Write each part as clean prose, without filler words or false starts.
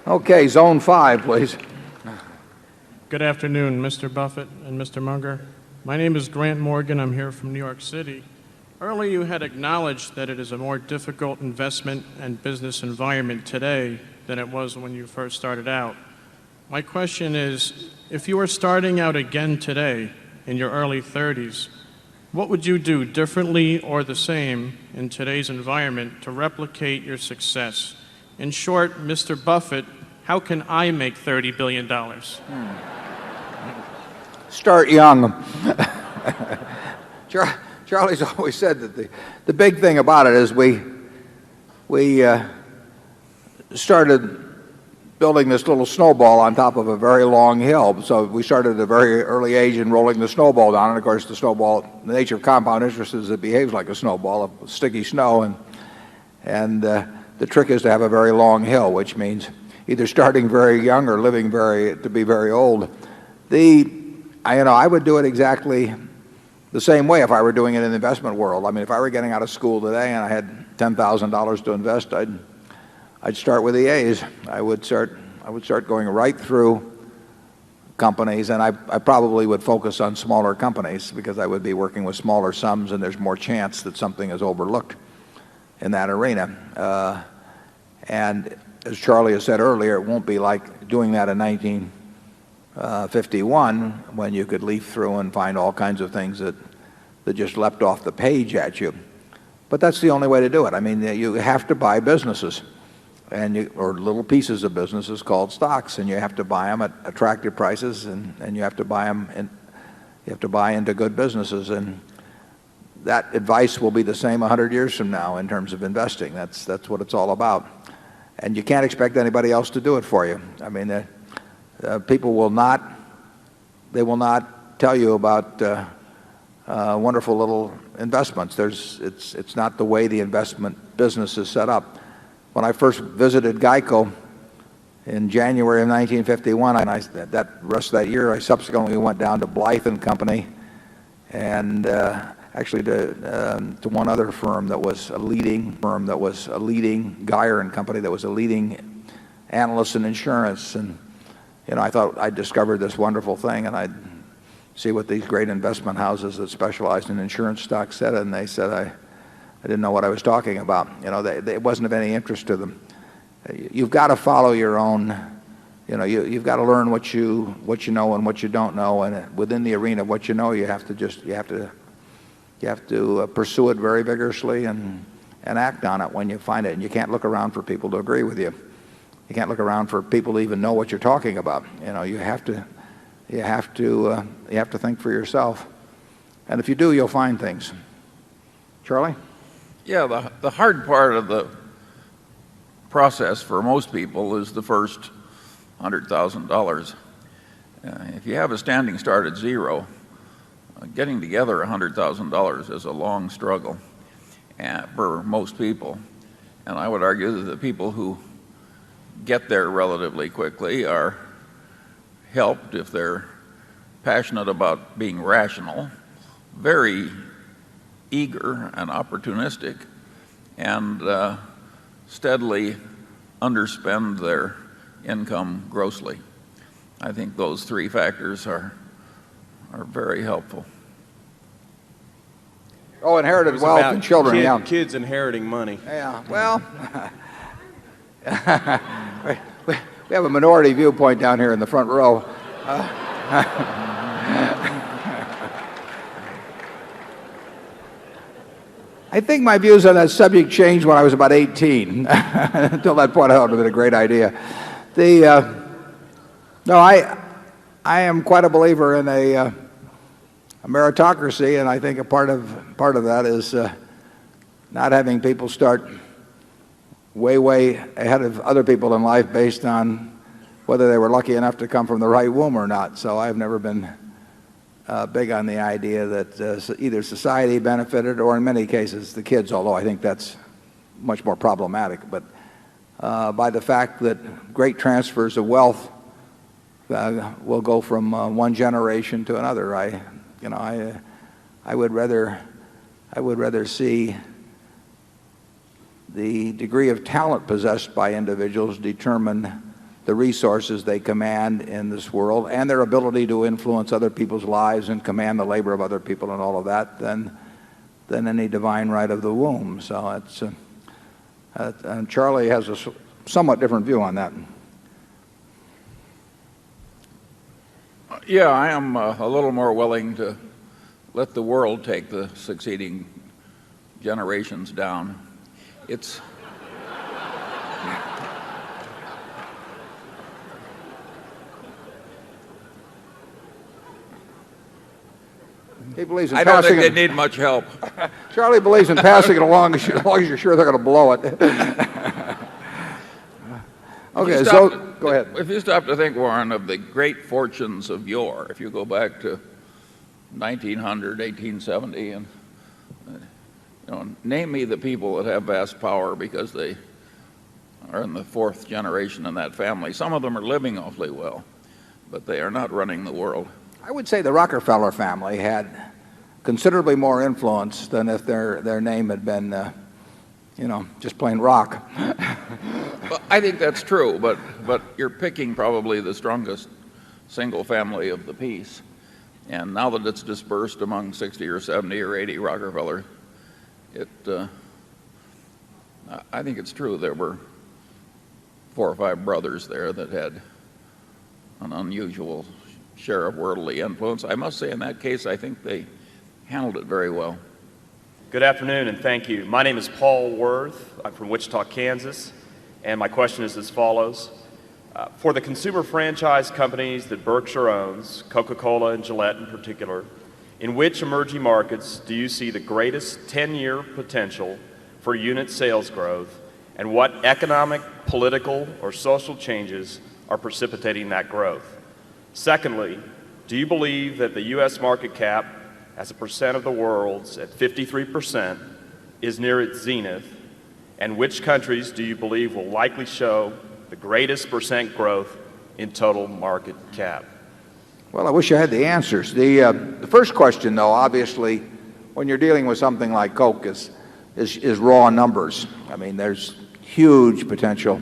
Okay, zone 5, please. Good afternoon, Mr. Buffett and Mr. Munger. My name is Grant Morgan. I'm here from New York City. Earlier you had acknowledged that it is a more difficult investment and business environment today than it was when you first started out. My question is, if you were starting out again today in your early 30s, what would you do differently or the same in today's environment to replicate your success? In short, Mr. Buffett, how can I make $30 billion? Start young. Charlie's always said that the big thing about it is we started building this little snowball on top of a very long hill. So we started at a very early age in rolling the snowball down. And of course, the snowball, the nature of compound interest is it behaves like a snowball of sticky snow. And the trick is to have a very long hill, which means either starting very young or living to be very old. I would do it exactly the same way if I were doing it in the investment world. I mean, if I were getting out of school today and I had $10,000 to invest, I'd start with the A's. I would start going right through companies, and I probably would focus on smaller companies because I would be working with smaller sums, and there's more chance that something is overlooked in that arena. And as Charlie has said earlier, it won't be like doing that in 1951 when you could leaf through and find all kinds of things that just leapt off the page at you. But that's the only way to do it. I mean, you have to buy businesses or little pieces of businesses called stocks, and you have to buy them at attractive prices, and you have to buy them, and you have to buy into good businesses. And that advice will be the same 100 years from now in terms of investing. That's what it's all about. And you can't expect anybody else to do it for you. I mean, people will not tell you about wonderful little investments. It's not the way the investment business is set up. When I first visited Geico in January of 1951, and that rest of that year, I subsequently went down to Blythe and Company, and actually to one other firm that was a leading Geyer and Company, that was a leading analyst in insurance. And I thought I'd discovered this wonderful thing, and I'd see what these great investment houses that specialized in insurance stocks said, and they said I didn't know what I was talking about. It wasn't of any interest to them. You've got to follow your own. You've got to learn what you know and what you don't know, and within the arena of what you know, you have to pursue it very vigorously and act on it when you find it. And you can't look around for people to agree with you. You can't look around for people to even know what you're talking about. You have to think for yourself. And if you do, you'll find things. Charlie? Yeah, the hard part of the process for most people is the first $100,000. If you have a standing start at zero, getting together $100,000 is a long struggle for most people. And I would argue that the people who get there relatively quickly are helped if they're passionate about being rational, very eager and opportunistic, and steadily underspend their income grossly. I think those three factors are very helpful. Oh, inherited wealth and children. Kids inheriting money. Yeah, well, we have a minority viewpoint down here in the front row. I think my views on that subject changed when I was about 18. Until that point, I thought it would have been a great idea. No, I am quite a believer in a meritocracy, and I think a part of that is not having people start way ahead of other people in life based on whether they were lucky enough to come from the right womb or not. So I've never been big on the idea that either society benefited or in many cases the kids, although I think that's much more problematic. But by the fact that great transfers of wealth will go from one generation to another. I would rather see the degree of talent possessed by individuals determine the resources they command in this world and their ability to influence other people's lives and command the labor of other people and all of that than any divine right of the womb. So it's and Charlie has a somewhat different view on that. Yeah, I am a little more willing to let the world take the succeeding generations down. It's He believes in I don't passing think they it. need much help. Charlie believes in passing it along as long as you're sure they're going to blow it. Okay, so go ahead. If you stop to think, Warren, of the great fortunes of yore, if you go back to 1900, 1870, and name me the people that have vast power because they are in the fourth generation in that family. Some of them are living awfully well, but they are not running the world. I would say the Rockefeller family had considerably more influence than if their name had been, just plain Rock. Well, I think that's true, but you're picking probably the strongest single family of the piece. And now that it's dispersed among 60 or 70 or 80 Rockefeller, I think it's true there were 4 or 5 brothers there that had an unusual share of worldly influence. I must say in that case, I think they handled it very well. Good afternoon and thank you. My name is Paul Worth. I'm from Wichita, Kansas, and my question is as follows. For the consumer franchise companies that Berkshire owns, Coca-Cola and Gillette in particular, in which emerging markets do you see the greatest 10-year potential for unit sales growth, and what economic, political, or social changes are precipitating that growth? Secondly, do you believe that the U.S. market cap as a percent of the world's at 53% is near its zenith, and which countries do you believe will likely show the greatest percent growth in total market cap? Well, I wish I had the answers. The first question, though, obviously, when you're dealing with something like Coke is raw numbers. I mean, there's huge potential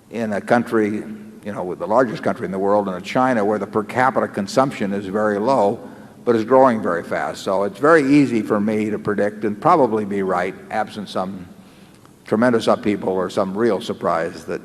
in a country, with the largest country in the world, in China, where the per capita consumption is very low, but is growing very fast. So it's very easy for me to predict and probably be right, absent some tremendous upheaval or some real surprise, that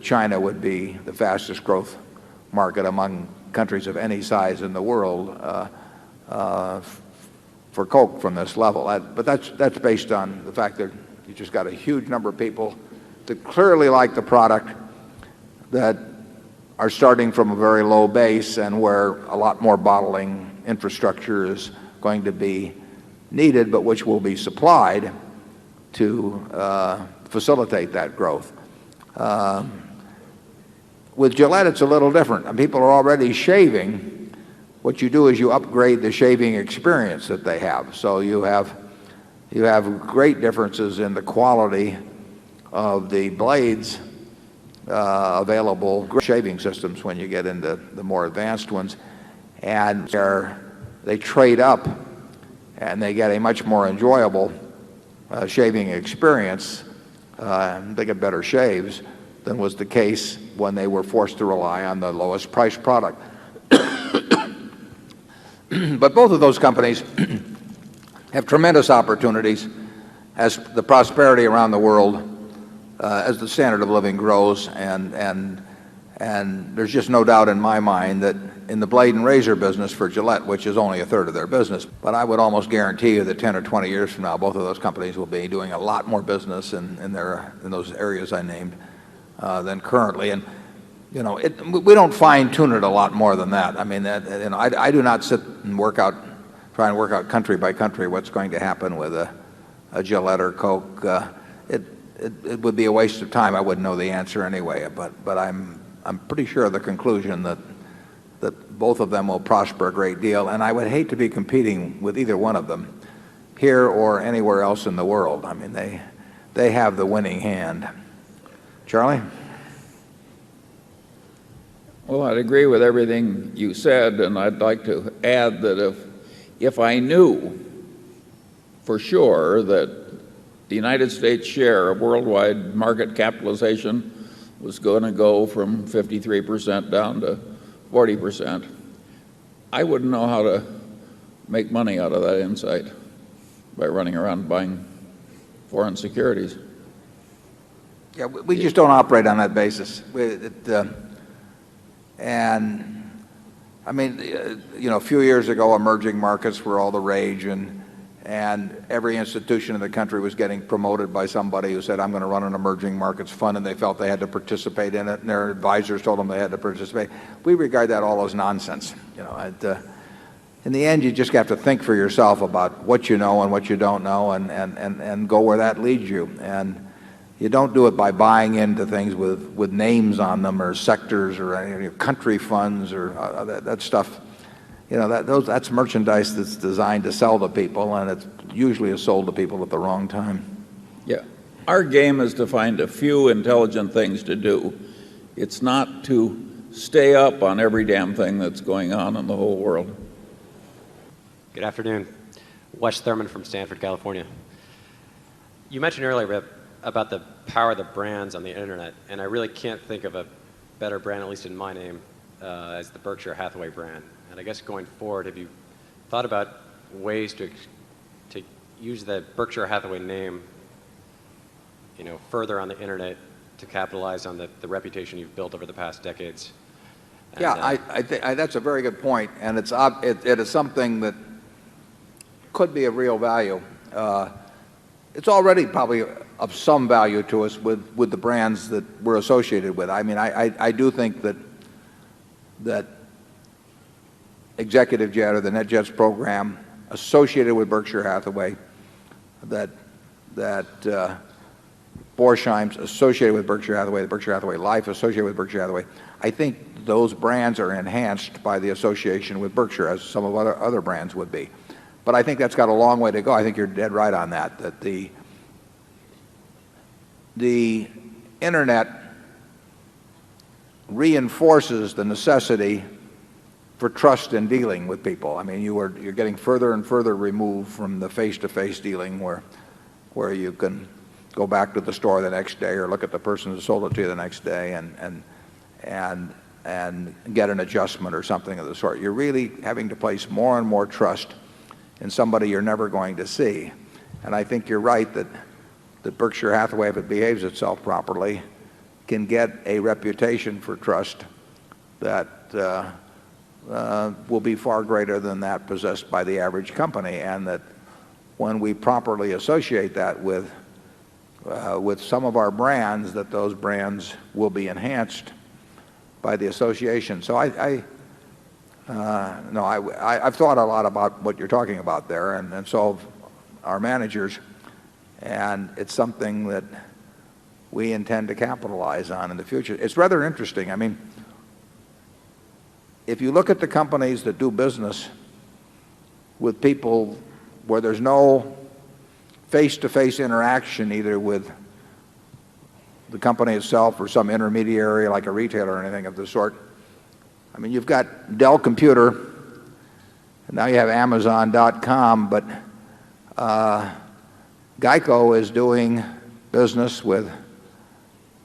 China would be the fastest growth market among countries of any size in the world for Coke from this level. But that's based on the fact that you just got a huge number of people that clearly like the product, that are starting from a very low base, and where a lot more bottling infrastructure is going to be needed, but which will be supplied to facilitate that growth. With Gillette, it's a little different. And people are already shaving. What you do is you upgrade the shaving experience that they have. So you have great differences in the quality of the blades available shaving systems when you get into the more advanced ones, and they trade up and they get a much more enjoyable shaving experience. They get better shaves than was the case when they were forced to rely on the lowest priced product. But both of those companies have tremendous opportunities as the prosperity around the world, as the standard of living grows, and there's just no doubt in my mind that in the blade and razor business for Gillette, which is only a third of their business, but I would almost guarantee you that 10 or 20 years from now, both of those companies will be doing a lot more business in those areas I named than currently. And we don't fine tune it a lot more than that. I mean, I do not sit and try and work out country by country what's going to happen with a Gillette or Coke. It would be a waste of time. I wouldn't know the answer anyway. But I'm pretty sure of the conclusion that both of them will prosper a great deal, and I would hate to be competing with either one of them here or anywhere else in the world. I mean, they have the winning hand. Charlie? Well, I'd agree with everything you said, and I'd like to add that if I knew for sure that the United States share of worldwide market capitalization was going to go from 53% down to 40%, I wouldn't know how to make money out of that insight by running around buying foreign securities. Yeah, we just don't operate on that basis. And I mean, a few years ago, emerging markets were all the rage, and every institution in the country was getting promoted by somebody who said, I'm going to run an emerging markets fund, and they felt they had to participate in it, and their advisors told them they had to participate. We regard that all as nonsense. In the end, you just have to think for yourself about what you know and what you don't know, and go where that leads you. And you don't do it by buying into things with names on them, or sectors, or country funds, or that stuff. That's merchandise that's designed to sell to people, and it usually is sold to people at the wrong time. Yeah. Our game is to find a few intelligent things to do. It's not to stay up on every damn thing that's going on in the whole world. Good afternoon. Wes Thurman from Stanford, California. You mentioned earlier about the power of the brands on the internet, and I really can't think of a better brand, at least in my name, as the Berkshire Hathaway brand. And I guess going forward, have you thought about ways to use the Berkshire Hathaway name, further on the internet to capitalize on the reputation you've built over the past decades? And, yeah, I think that's a very good point, and it is something that could be of real value. It's already probably of some value to us with the brands that we're associated with. I mean, I do think that Executive Jet, or the NetJets program, associated with Berkshire Hathaway, that Borsheim's associated with Berkshire Hathaway, the Berkshire Hathaway Life associated with Berkshire Hathaway. I think those brands are enhanced by the association with Berkshire, as some of other brands would be. But I think that's got a long way to go. I think you're dead right on that, that the internet reinforces the necessity for trust in dealing with people. I mean, you're getting further and further removed from the face-to-face dealing where you can go back to the store the next day, or look at the person who sold it to you the next day, and get an adjustment or something of the sort. You're really having to place more and more trust in somebody you're never going to see. And I think you're right that Berkshire Hathaway, if it behaves itself properly, can get a reputation for trust that will be far greater than that possessed by the average company, and that when we properly associate that with some of our brands, that those brands will be enhanced by the association. So I've thought a lot about what you're talking about there, and so have our managers, and it's something that we intend to capitalize on in the future. It's rather interesting. I mean, if you look at the companies that do business with people where there's no face-to-face interaction, either with the company itself or some intermediary like a retailer or anything of the sort. I mean, you've got Dell Computer, and now you have Amazon.com, but Geico is doing business with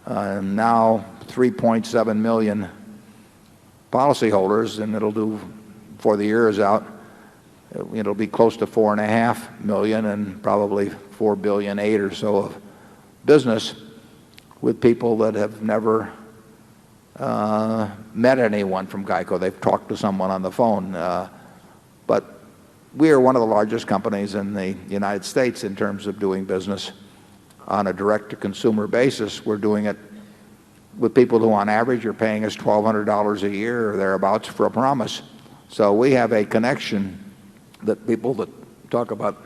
now 3.7 million policyholders, and it'll do, before the year is out, it'll be close to 4.5 million, and probably 4.8 billion or so of business with people that have never met anyone from Geico. They've talked to someone on the phone. But we are one of the largest companies in the United States in terms of doing business on a direct-to-consumer basis. We're doing it with people who on average are paying us $1,200 a year or thereabouts for a promise. So we have a connection that people that talk about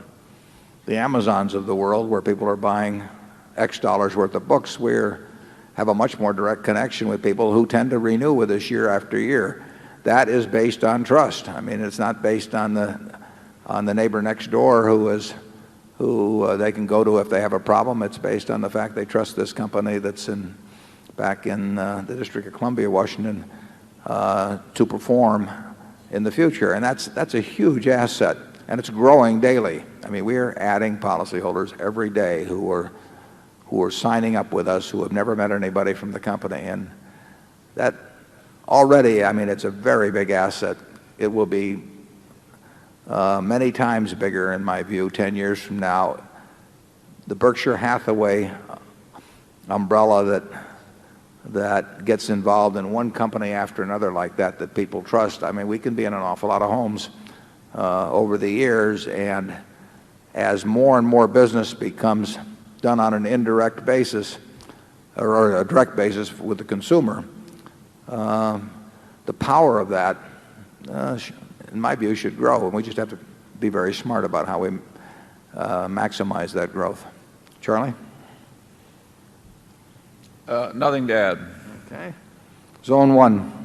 the Amazons of the world, where people are buying X dollars worth of books, we have a much more direct connection with people who tend to renew with us year after year. That is based on trust. I mean, it's not based on the neighbor next door who they can go to if they have a problem. It's based on the fact they trust this company that's back in the District of Columbia, Washington, to perform in the future. And that's a huge asset, and it's growing daily. I mean, we're adding policyholders every day who are who are signing up with us who have never met anybody from the company. And that already, I mean, it's a very big asset. It will be many times bigger, in my view, 10 years from now. The Berkshire Hathaway umbrella that gets involved in one company after another like that people trust. I mean, we can be in an awful lot of homes over the years, and as more and more business becomes done on an indirect basis or a direct basis with the consumer, the power of that, in my view, should grow, and we just have to be very smart about how we maximize that growth. Charlie? Nothing to add. Okay. Zone 1.